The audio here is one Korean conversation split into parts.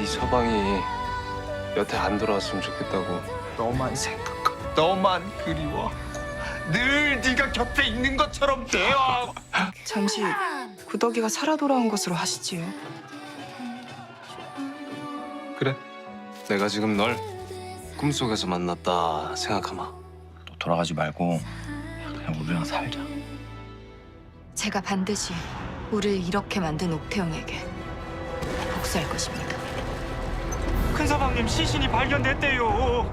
네 서방이 여태 안 돌아왔으면 좋겠다고. 너만 생각하고 너만 그리워. 늘 네가 곁에 있는 것처럼 대화. 잠시 구더기가 살아 돌아온 것으로 하시지요. 그래. 내가 지금 널 꿈속에서 만났다 생각하마. 또 돌아가지 말고 그냥 우리랑 살자. 제가 반드시 우리를 이렇게 만든 옥태영에게 복수할 것입니다. 큰서방님 시신이 발견됐대요.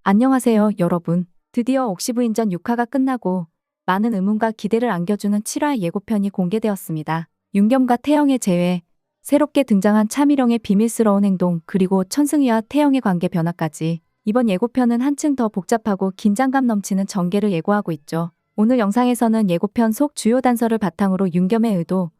안녕하세요, 여러분. 드디어 옥시부인전 6화가 끝나고 많은 의문과 기대를 안겨주는 7화 예고편이 공개되었습니다. 윤겸과 태영의 재회, 새롭게 등장한 차미령의 비밀스러운 행동, 그리고 천승희와 태영의 관계 변화까지 이번 예고편은 한층 더 복잡하고 긴장감 넘치는 전개를 예고하고 있죠. 오늘 영상에서는 예고편 속 주요 단서를 바탕으로 윤겸의 의도,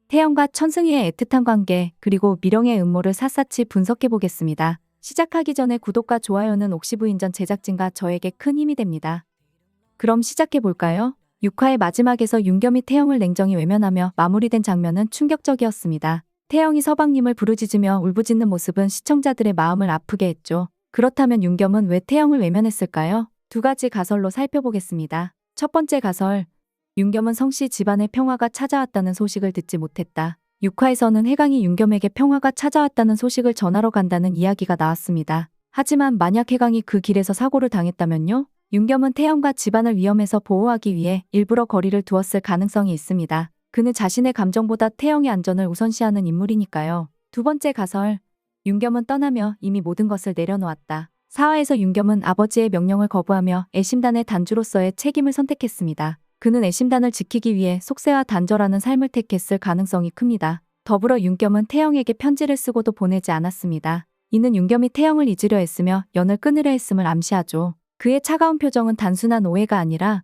태영과 천승희의 애틋한 관계, 그리고 미령의 음모를 샅샅이 분석해보겠습니다. 시작하기 전에 구독과 좋아요는 옥시부인전 제작진과 저에게 큰 힘이 됩니다. 그럼 시작해볼까요? 6화의 마지막에서 윤겸이 태영을 냉정히 외면하며 마무리된 장면은 충격적이었습니다. 태영이 서방님을 부르짖으며 울부짖는 모습은 시청자들의 마음을 아프게 했죠. 그렇다면 윤겸은 왜 태영을 외면했을까요? 두 가지 가설로 살펴보겠습니다. 첫 번째 가설, 윤겸은 성씨 집안의 평화가 찾아왔다는 소식을 듣지 못했다. 6화에서는 해강이 윤겸에게 평화가 찾아왔다는 소식을 전하러 간다는 이야기가 나왔습니다. 하지만 만약 해강이 그 길에서 사고를 당했다면요? 윤겸은 태영과 집안을 위험에서 보호하기 위해 일부러 거리를 두었을 가능성이 있습니다. 그는 자신의 감정보다 태영의 안전을 우선시하는 인물이니까요. 두 번째 가설, 윤겸은 떠나며 이미 모든 것을 내려놓았다. 4화에서 윤겸은 아버지의 명령을 거부하며 애심단의 단주로서의 책임을 선택했습니다. 그는 애심단을 지키기 위해 속세와 단절하는 삶을 택했을 가능성이 큽니다. 더불어 윤겸은 태영에게 편지를 쓰고도 보내지 않았습니다. 이는 윤겸이 태영을 잊으려 했으며 연을 끊으려 했음을 암시하죠. 그의 차가운 표정은 단순한 오해가 아니라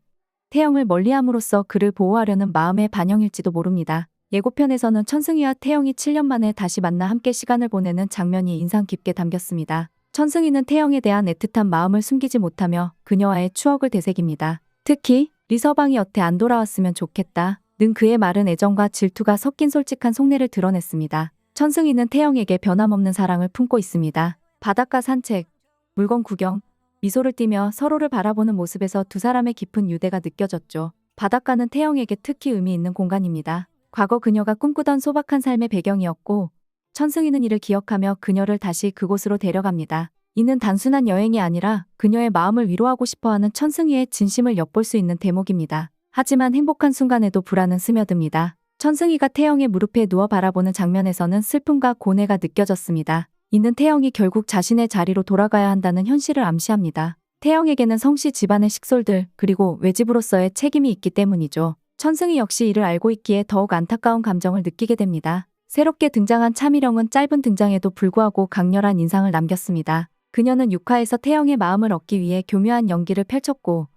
태영을 멀리함으로써 그를 보호하려는 마음의 반영일지도 모릅니다. 예고편에서는 천승희와 태영이 7년 만에 다시 만나 함께 시간을 보내는 장면이 인상 깊게 담겼습니다. 천승희는 태영에 대한 애틋한 마음을 숨기지 못하며 그녀와의 추억을 되새깁니다. 특히 리서방이 여태 안 돌아왔으면 좋겠다 는 그의 마른 애정과 질투가 섞인 솔직한 속내를 드러냈습니다. 천승희는 태영에게 변함없는 사랑을 품고 있습니다. 바닷가 산책, 물건 구경, 미소를 띠며 서로를 바라보는 모습에서 두 사람의 깊은 유대가 느껴졌죠. 바닷가는 태영에게 특히 의미 있는 공간입니다. 과거 그녀가 꿈꾸던 소박한 삶의 배경이었고 천승희는 이를 기억하며 그녀를 다시 그곳으로 데려갑니다. 이는 단순한 여행이 아니라 그녀의 마음을 위로하고 싶어하는 천승희의 진심을 엿볼 수 있는 대목입니다. 하지만 행복한 순간에도 불안은 스며듭니다. 천승희가 태영의 무릎에 누워 바라보는 장면에서는 슬픔과 고뇌가 느껴졌습니다. 이는 태영이 결국 자신의 자리로 돌아가야 한다는 현실을 암시합니다. 태영에게는 성씨 집안의 식솔들 그리고 외집으로서의 책임이 있기 때문이죠. 천승희 역시 이를 알고 있기에 더욱 안타까운 감정을 느끼게 됩니다. 새롭게 등장한 차미령은 짧은 등장에도 불구하고 강렬한 인상을 남겼습니다. 그녀는 6화에서 태영의 마음을 얻기 위해 교묘한 연기를 펼쳤고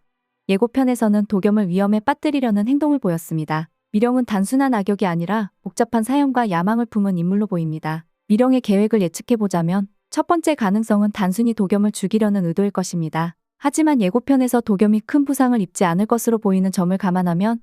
예고편에서는 도겸을 위험에 빠뜨리려는 행동을 보였습니다. 미령은 단순한 악역이 아니라 복잡한 사연과 야망을 품은 인물로 보입니다. 미령의 계획을 예측해보자면 첫 번째 가능성은 단순히 도겸을 죽이려는 의도일 것입니다. 하지만 예고편에서 도겸이 큰 부상을 입지 않을 것으로 보이는 점을 감안하면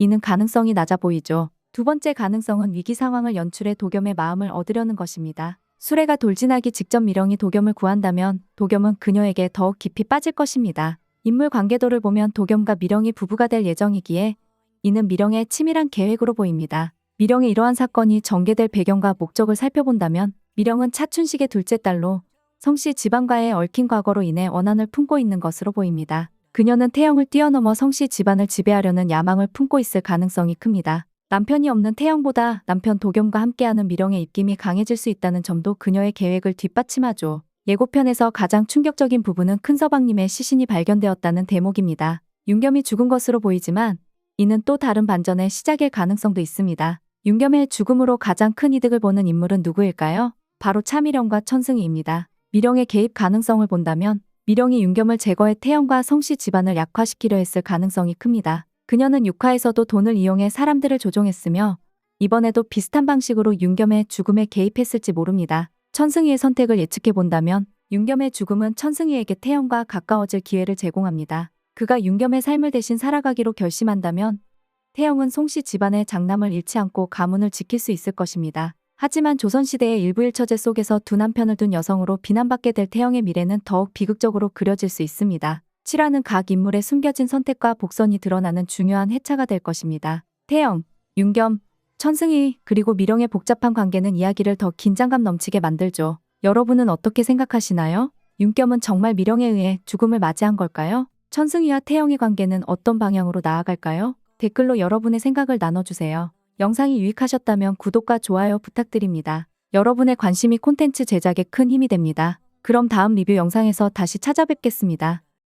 이는 가능성이 낮아 보이죠. 두 번째 가능성은 위기 상황을 연출해 도겸의 마음을 얻으려는 것입니다. 수레가 돌진하기 직전 미령이 도겸을 구한다면 도겸은 그녀에게 더욱 깊이 빠질 것입니다. 인물 관계도를 보면 도겸과 미령이 부부가 될 예정이기에 이는 미령의 치밀한 계획으로 보입니다. 미령의 이러한 사건이 전개될 배경과 목적을 살펴본다면 미령은 차춘식의 둘째 딸로 성씨 집안과의 얽힌 과거로 인해 원한을 품고 있는 것으로 보입니다. 그녀는 태영을 뛰어넘어 성씨 집안을 지배하려는 야망을 품고 있을 가능성이 큽니다. 남편이 없는 태영보다 남편 도겸과 함께하는 미령의 입김이 강해질 수 있다는 점도 그녀의 계획을 뒷받침하죠. 예고편에서 가장 충격적인 부분은 큰서방님의 시신이 발견되었다는 대목입니다. 윤겸이 죽은 것으로 보이지만 이는 또 다른 반전의 시작일 가능성도 있습니다. 윤겸의 죽음으로 가장 큰 이득을 보는 인물은 누구일까요? 바로 차미령과 천승희입니다. 미령의 개입 가능성을 본다면 미령이 윤겸을 제거해 태영과 성씨 집안을 약화시키려 했을 가능성이 큽니다. 그녀는 6화에서도 돈을 이용해 사람들을 조종했으며 이번에도 비슷한 방식으로 윤겸의 죽음에 개입했을지 모릅니다. 천승희의 선택을 예측해본다면 윤겸의 죽음은 천승희에게 태영과 가까워질 기회를 제공합니다. 그가 윤겸의 삶을 대신 살아가기로 결심한다면 태영은 송씨 집안의 장남을 잃지 않고 가문을 지킬 수 있을 것입니다. 하지만 조선시대의 일부 일처제 속에서 두 남편을 둔 여성으로 비난받게 될 태영의 미래는 더욱 비극적으로 그려질 수 있습니다. 7화는 각 인물의 숨겨진 선택과 복선이 드러나는 중요한 회차가 될 것입니다. 태영, 윤겸, 천승희 그리고 미령의 복잡한 관계는 이야기를 더 긴장감 넘치게 만들죠. 여러분은 어떻게 생각하시나요? 윤겸은 정말 미령에 의해 죽음을 맞이한 걸까요? 천승희와 태영의 관계는 어떤 방향으로 나아갈까요? 댓글로 여러분의 생각을 나눠주세요. 영상이 유익하셨다면 구독과 좋아요 부탁드립니다. 여러분의 관심이 콘텐츠 제작에 큰 힘이 됩니다. 그럼 다음 리뷰 영상에서 다시 찾아뵙겠습니다.